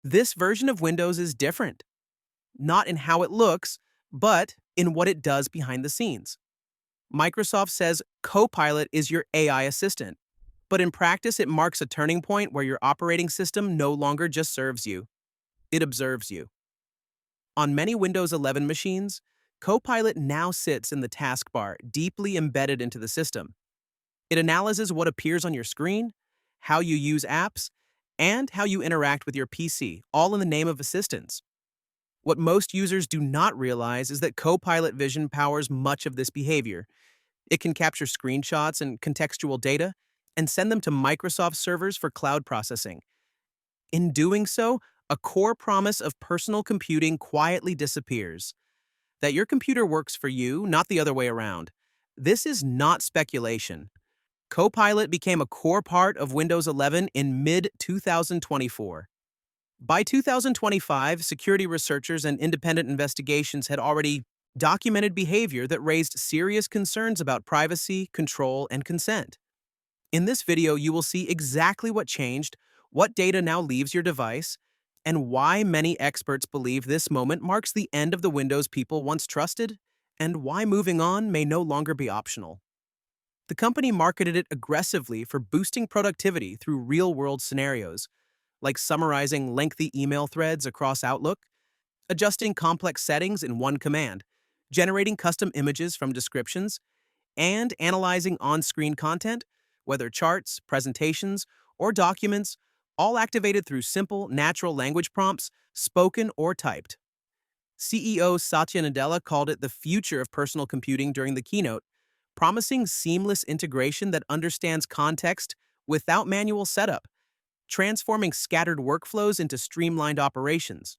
This version of Windows is different, not in how it looks, but in what it does behind the scenes. Microsoft says Copilot is your AI assistant, but in practice, it marks a turning point where your operating system no longer just serves you, it observes you. On many Windows 11 machines, Copilot now sits in the taskbar, deeply embedded into the system. It analyzes what appears on your screen, how you use apps, and how you interact with your PC, all in the name of assistance. What most users do not realize is that Copilot Vision powers much of this behavior. It can capture screenshots and contextual data and send them to Microsoft servers for cloud processing. In doing so, a core promise of personal computing quietly disappears. That your computer works for you, not the other way around. This is not speculation. Copilot became a core part of Windows 11 in mid-2024. By 2025, security researchers and independent investigations had already documented behavior that raised serious concerns about privacy, control, and consent. In this video, you will see exactly what changed, what data now leaves your device, and why many experts believe this moment marks the end of the Windows people once trusted, and why moving on may no longer be optional. The company marketed it aggressively for boosting productivity through real-world scenarios, like summarizing lengthy email threads across Outlook, adjusting complex settings in one command, generating custom images from descriptions, and analyzing on-screen content, whether charts, presentations, or documents, all activated through simple, natural language prompts, spoken or typed. CEO Satya Nadella called it the future of personal computing during the keynote, promising seamless integration that understands context without manual setup, transforming scattered workflows into streamlined operations.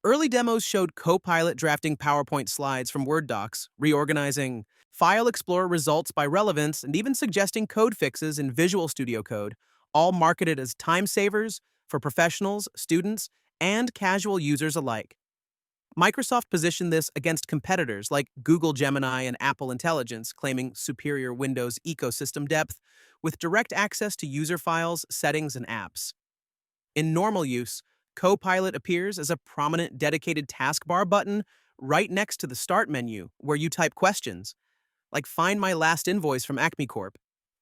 Early demos showed Copilot drafting PowerPoint slides from Word docs, reorganizing File Explorer results by relevance, and even suggesting code fixes in Visual Studio Code, all marketed as time savers for professionals, students, and casual users alike. Microsoft positioned this against competitors like Google Gemini and Apple Intelligence, claiming superior Windows ecosystem depth with direct access to user files, settings, and apps. In normal use, Copilot appears as a prominent dedicated taskbar button right next to the Start menu where you type questions, like Find My Last Invoice from Acme Corp,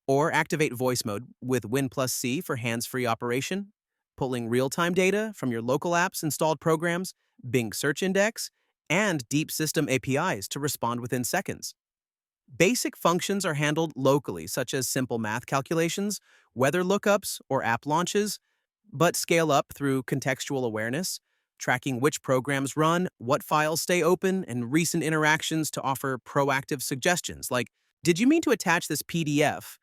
or activate voice mode with Win+C for hands-free operation, pulling real-time data from your local apps, installed programs, Bing Search Index, and deep system APIs to respond within seconds. Basic functions are handled locally, such as simple math calculations, weather lookups, or app launches, but scale up through contextual awareness, tracking which programs run, what files stay open, and recent interactions to offer proactive suggestions like, did you mean to attach this PDF?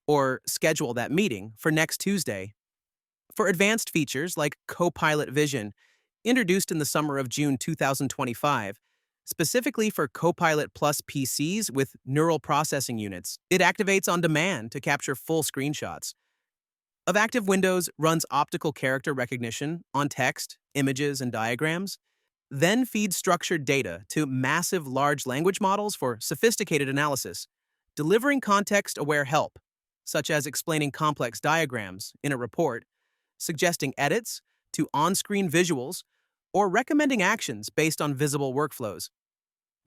Or schedule that meeting for next Tuesday. For advanced features like Copilot Vision, introduced in the summer of June 2025, specifically for Copilot Plus PCs with neural processing units, it activates on demand to capture full screenshots. Of active Windows runs optical character recognition on text, images, and diagrams, then feeds structured data to massive large language models for sophisticated analysis, delivering context-aware help, such as explaining complex diagrams in a report, suggesting edits to on-screen visuals, or recommending actions based on visible workflows.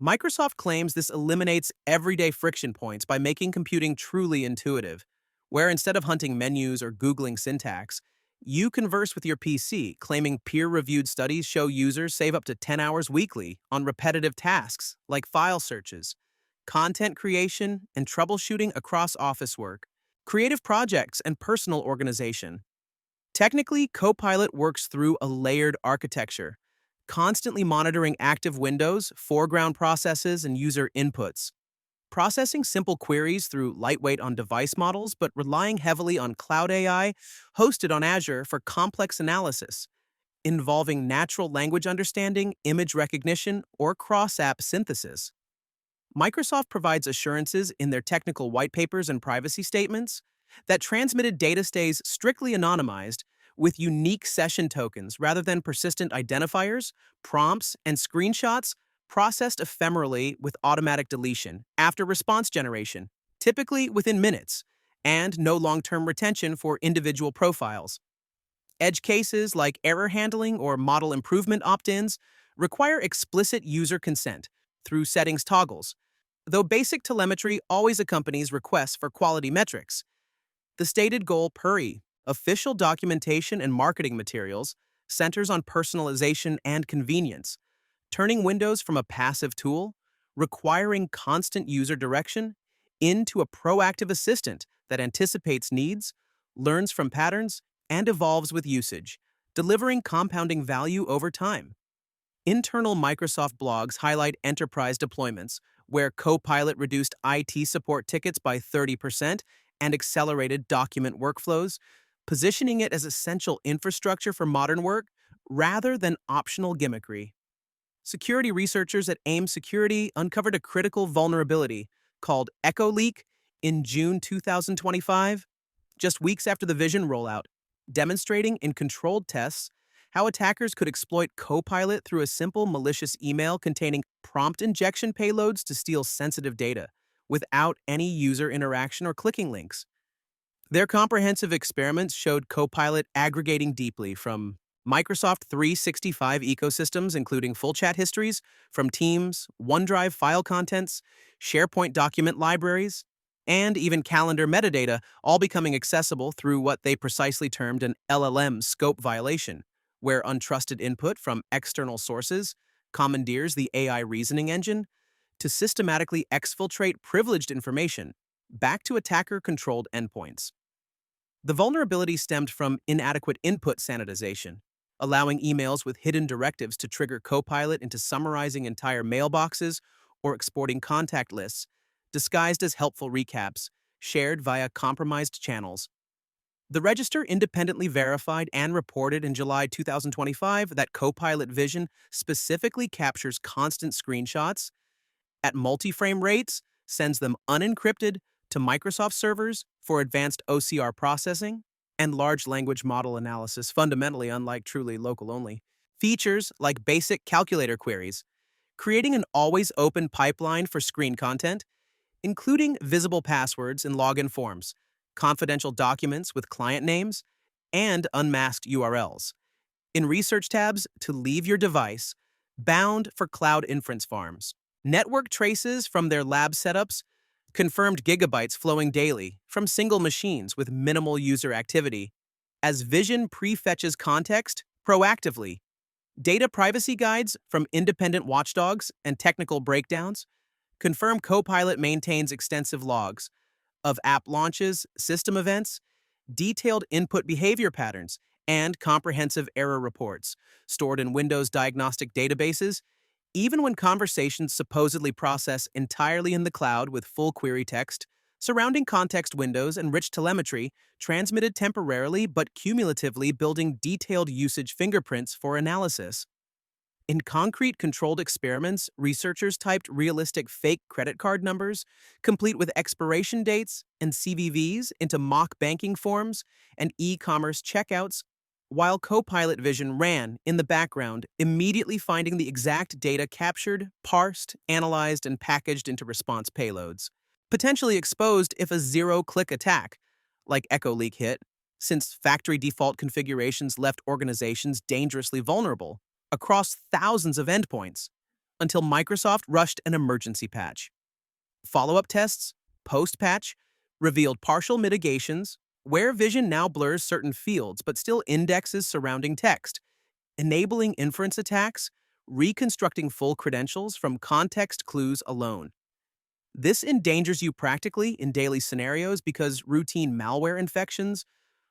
Microsoft claims this eliminates everyday friction points by making computing truly intuitive, where instead of hunting menus or Googling syntax, you converse with your PC, claiming peer-reviewed studies show users save up to 10 hours weekly on repetitive tasks like file searches, content creation, and troubleshooting across office work, creative projects, and personal organization. Technically, Copilot works through a layered architecture, constantly monitoring active windows, foreground processes, and user inputs, processing simple queries through lightweight on-device models, but relying heavily on cloud AI hosted on Azure for complex analysis, involving natural language understanding, image recognition, or cross-app synthesis. Microsoft provides assurances in their technical white papers and privacy statements that transmitted data stays strictly anonymized with unique session tokens rather than persistent identifiers, prompts, and screenshots processed ephemerally with automatic deletion after response generation, typically within minutes, and no long-term retention for individual profiles. Edge cases like error handling or model improvement opt-ins require explicit user consent through settings toggles, though basic telemetry always accompanies requests for quality metrics. The stated goal per official documentation and marketing materials centers on personalization and convenience, turning Windows from a passive tool, requiring constant user direction, into a proactive assistant that anticipates needs, learns from patterns, and evolves with usage, delivering compounding value over time. Internal Microsoft blogs highlight enterprise deployments, where Copilot reduced IT support tickets by 30% and accelerated document workflows, positioning it as essential infrastructure for modern work rather than optional gimmickry. Security researchers at AIM Security uncovered a critical vulnerability called EchoLeak in June 2025, just weeks after the Vision rollout, demonstrating in controlled tests how attackers could exploit Copilot through a simple malicious email containing prompt injection payloads to steal sensitive data without any user interaction or clicking links. Their comprehensive experiments showed Copilot aggregating deeply from Microsoft 365 ecosystems, including full chat histories from Teams, OneDrive file contents, SharePoint document libraries, and even calendar metadata, all becoming accessible through what they precisely termed an LLM scope violation, where untrusted input from external sources commandeers the AI reasoning engine to systematically exfiltrate privileged information back to attacker-controlled endpoints. The vulnerability stemmed from inadequate input sanitization, allowing emails with hidden directives to trigger Copilot into summarizing entire mailboxes or exporting contact lists, disguised as helpful recaps, shared via compromised channels. The Register independently verified and reported in July 2025 that Copilot Vision specifically captures constant screenshots at multi-frame rates, sends them unencrypted to Microsoft servers for advanced OCR processing and large language model analysis, fundamentally unlike truly local-only features like basic calculator queries, creating an always-open pipeline for screen content, including visible passwords and login forms, confidential documents with client names, and unmasked URLs. In research tabs, to leave your device, bound for cloud inference farms. Network traces from their lab setups confirmed gigabytes flowing daily from single machines with minimal user activity, as Vision prefetches context proactively. Data privacy guides from independent watchdogs and technical breakdowns confirm Copilot maintains extensive logs of app launches, system events, detailed input behavior patterns, and comprehensive error reports stored in Windows diagnostic databases, even when conversations supposedly process entirely in the cloud with full query text, surrounding context windows and rich telemetry transmitted temporarily but cumulatively, building detailed usage fingerprints for analysis. In concrete controlled experiments, researchers typed realistic fake credit card numbers, complete with expiration dates and CVVs, into mock banking forms and e-commerce checkouts, while Copilot Vision ran in the background, immediately finding the exact data captured, parsed, analyzed, and packaged into response payloads, potentially exposed if a zero-click attack, like EchoLeak, hit, since factory default configurations left organizations dangerously vulnerable across thousands of endpoints, until Microsoft rushed an emergency patch. Follow-up tests, post-patch, revealed partial mitigations, where Vision now blurs certain fields but still indexes surrounding text, enabling inference attacks, reconstructing full credentials from context clues alone. This endangers you practically in daily scenarios because routine malware infections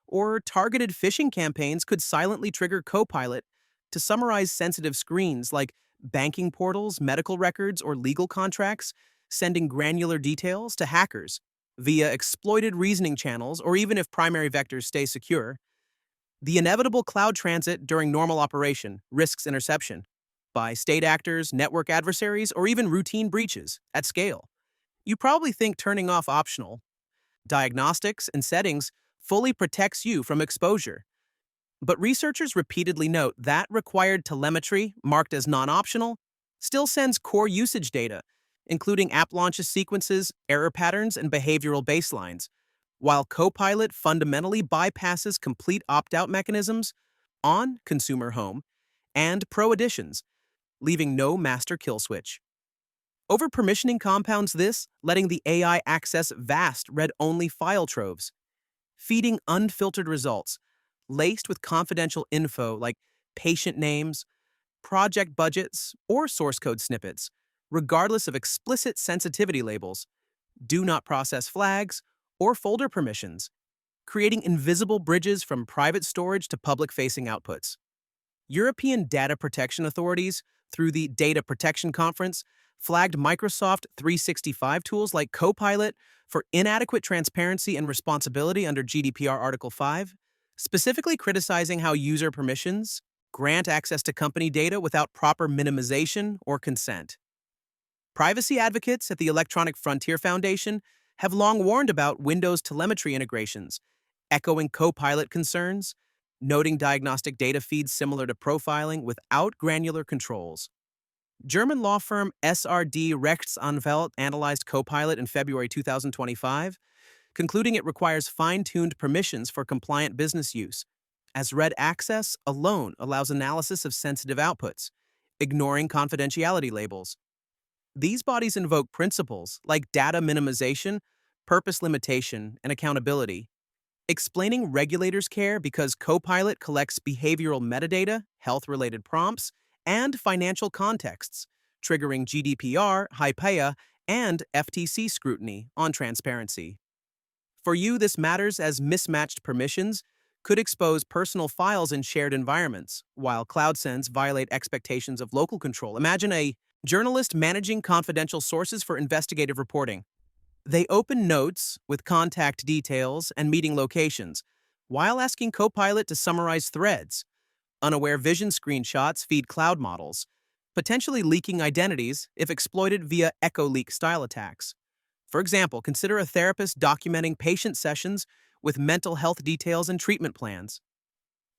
or targeted phishing campaigns could silently trigger Copilot to summarize sensitive screens like banking portals, medical records, or legal contracts, sending granular details to hackers via exploited reasoning channels, or even if primary vectors stay secure. The inevitable cloud transit during normal operation risks interception by state actors, network adversaries, or even routine breaches at scale. You probably think turning off optional diagnostics and settings fully protects you from exposure. But researchers repeatedly note that required telemetry, marked as non-optional, still sends core usage data, including app launches sequences, error patterns, and behavioral baselines, while Copilot fundamentally bypasses complete opt-out mechanisms on Consumer Home and Pro editions, leaving no master kill switch. Over-permissioning compounds this, letting the AI access vast read-only file troves, feeding unfiltered results, laced with confidential info like patient names, project budgets, or source code snippets, regardless of explicit sensitivity labels, do not process flags, or folder permissions, creating invisible bridges from private storage to public-facing outputs. European data protection authorities, through the Data Protection Conference, flagged Microsoft 365 tools like Copilot for inadequate transparency and responsibility under GDPR Article 5, specifically criticizing how user permissions grant access to company data without proper minimization or consent. Privacy advocates at the Electronic Frontier Foundation have long warned about Windows telemetry integrations, echoing Copilot concerns, noting diagnostic data feeds similar to profiling without granular controls. German law firm SRD Rechtsanwalt analyzed Copilot in February 2025, concluding it requires fine-tuned permissions for compliant business use, as read access alone allows analysis of sensitive outputs, ignoring confidentiality labels. These bodies invoke principles like data minimization, purpose limitation, and accountability, explaining regulators care because Copilot collects behavioral metadata, health-related prompts, and financial contexts, triggering GDPR, HIPAA, and FTC scrutiny on transparency. For you, this matters as mismatched permissions could expose personal files in shared environments, while CloudSense violate expectations of local control. Imagine a journalist managing confidential sources for investigative reporting. They open notes with contact details and meeting locations, while asking Copilot to summarize threads. Unaware vision screenshots feed cloud models, potentially leaking identities if exploited via EchoLeak style attacks. For example, consider a therapist documenting patient sessions with mental health details and treatment plans.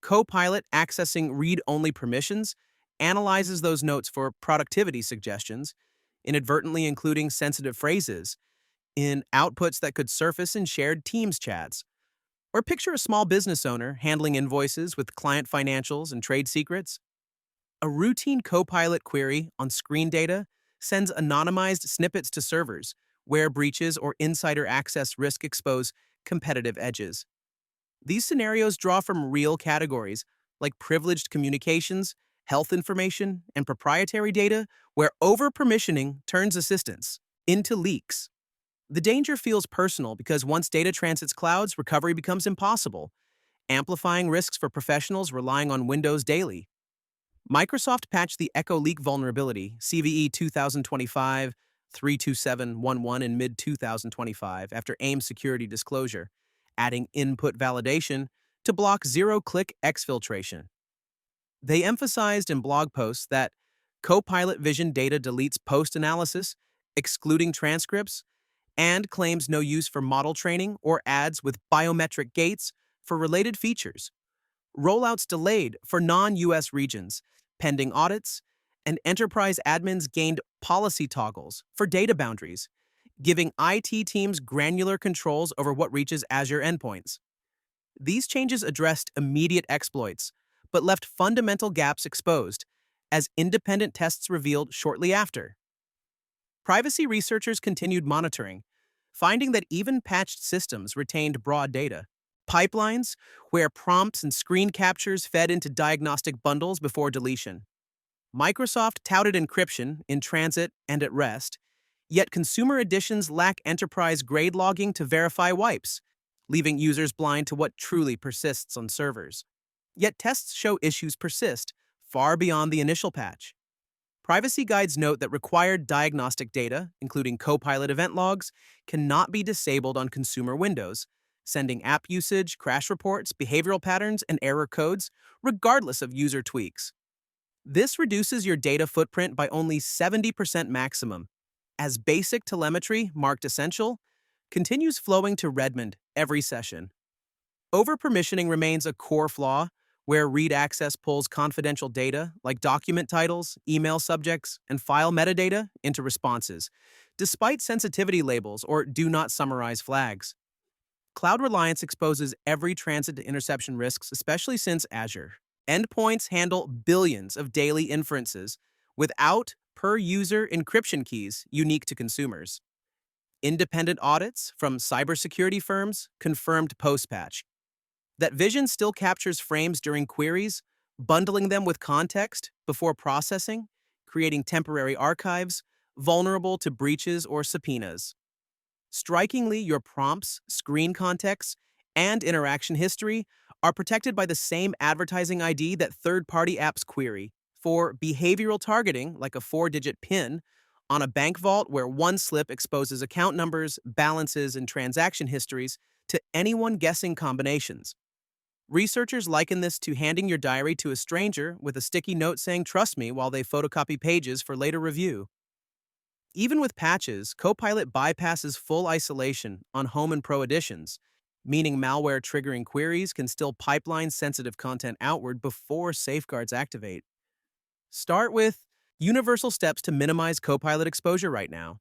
Copilot, accessing read-only permissions, analyzes those notes for productivity suggestions, inadvertently including sensitive phrases in outputs that could surface in shared Teams chats. Or picture a small business owner handling invoices with client financials and trade secrets. A routine Copilot query on screen data sends anonymized snippets to servers, where breaches or insider access risk expose competitive edges. These scenarios draw from real categories like privileged communications, health information, and proprietary data, where over-permissioning turns assistance into leaks. The danger feels personal because once data transits clouds, recovery becomes impossible, amplifying risks for professionals relying on Windows daily. Microsoft patched the EchoLeak vulnerability, CVE 2025-32711 in mid-2025 after AIM security disclosure, adding input validation to block zero-click exfiltration. They emphasized in blog posts that Copilot Vision data deletes post-analysis, excluding transcripts, and claims no use for model training or ads with biometric gates for related features. Rollouts delayed for non-US regions, pending audits, and enterprise admins gained policy toggles for data boundaries, giving IT teams granular controls over what reaches Azure endpoints. These changes addressed immediate exploits, but left fundamental gaps exposed, as independent tests revealed shortly after. Privacy researchers continued monitoring, finding that even patched systems retained broad data. Pipelines, where prompts and screen captures fed into diagnostic bundles before deletion. Microsoft touted encryption in transit and at rest, yet consumer editions lack enterprise-grade logging to verify wipes, leaving users blind to what truly persists on servers. Yet tests show issues persist far beyond the initial patch. Privacy guides note that required diagnostic data, including Copilot event logs, cannot be disabled on consumer Windows, sending app usage, crash reports, behavioral patterns, and error codes, regardless of user tweaks. This reduces your data footprint by only 70% maximum, as basic telemetry, marked essential, continues flowing to Redmond every session. Over-permissioning remains a core flaw, where read access pulls confidential data like document titles, email subjects, and file metadata into responses, despite sensitivity labels or do not summarize flags. Cloud reliance exposes every transit to interception risks, especially since Azure. Endpoints handle billions of daily inferences without per user encryption keys unique to consumers. Independent audits from cybersecurity firms confirmed post-patch that Vision still captures frames during queries, bundling them with context before processing, creating temporary archives vulnerable to breaches or subpoenas. Strikingly, your prompts, screen contexts, and interaction history are protected by the same advertising ID that third-party apps query. For behavioral targeting, like a 4-digit PIN, on a bank vault where one slip exposes account numbers, balances, and transaction histories to anyone guessing combinations. Researchers liken this to handing your diary to a stranger with a sticky note saying, "Trust me," while they photocopy pages for later review. Even with patches, Copilot bypasses full isolation on Home and Pro editions, meaning malware triggering queries can still pipeline sensitive content outward before safeguards activate. Start with universal steps to minimize Copilot exposure right now.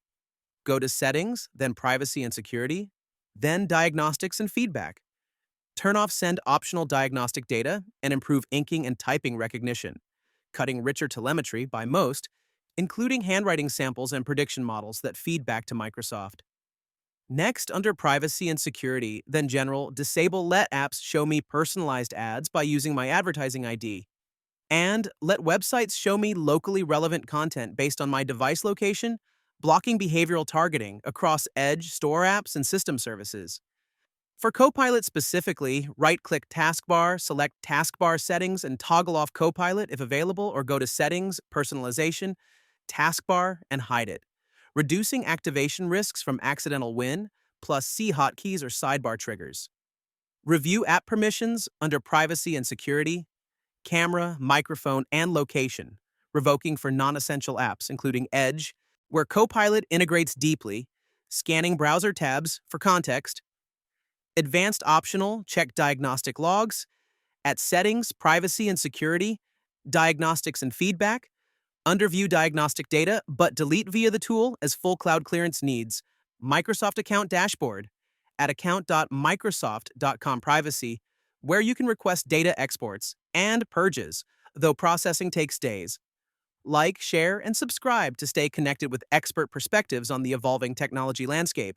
Go to Settings, then Privacy and Security, then Diagnostics and Feedback. Turn off Send optional diagnostic data and improve inking and typing recognition, cutting richer telemetry by most, including handwriting samples and prediction models that feed back to Microsoft. Next, under Privacy and Security, then General, disable Let apps show me personalized ads by using my advertising ID. And let websites show me locally relevant content based on my device location, blocking behavioral targeting across Edge, store apps, and system services. For Copilot specifically, right-click Taskbar, select Taskbar Settings, and toggle off Copilot if available, or go to Settings, Personalization, Taskbar, and hide it, reducing activation risks from accidental win, plus C hotkeys or sidebar triggers. Review app permissions under Privacy and Security, Camera, Microphone, and Location, revoking for non-essential apps, including Edge, where Copilot integrates deeply, scanning browser tabs for context. Advanced optional, check diagnostic logs. At Settings, Privacy and Security, Diagnostics and Feedback, underview diagnostic data, but delete via the tool as full cloud clearance needs. Microsoft Account Dashboard at account.microsoft.com Privacy, where you can request data exports and purges, though processing takes days. Like, share, and subscribe to stay connected with expert perspectives on the evolving technology landscape.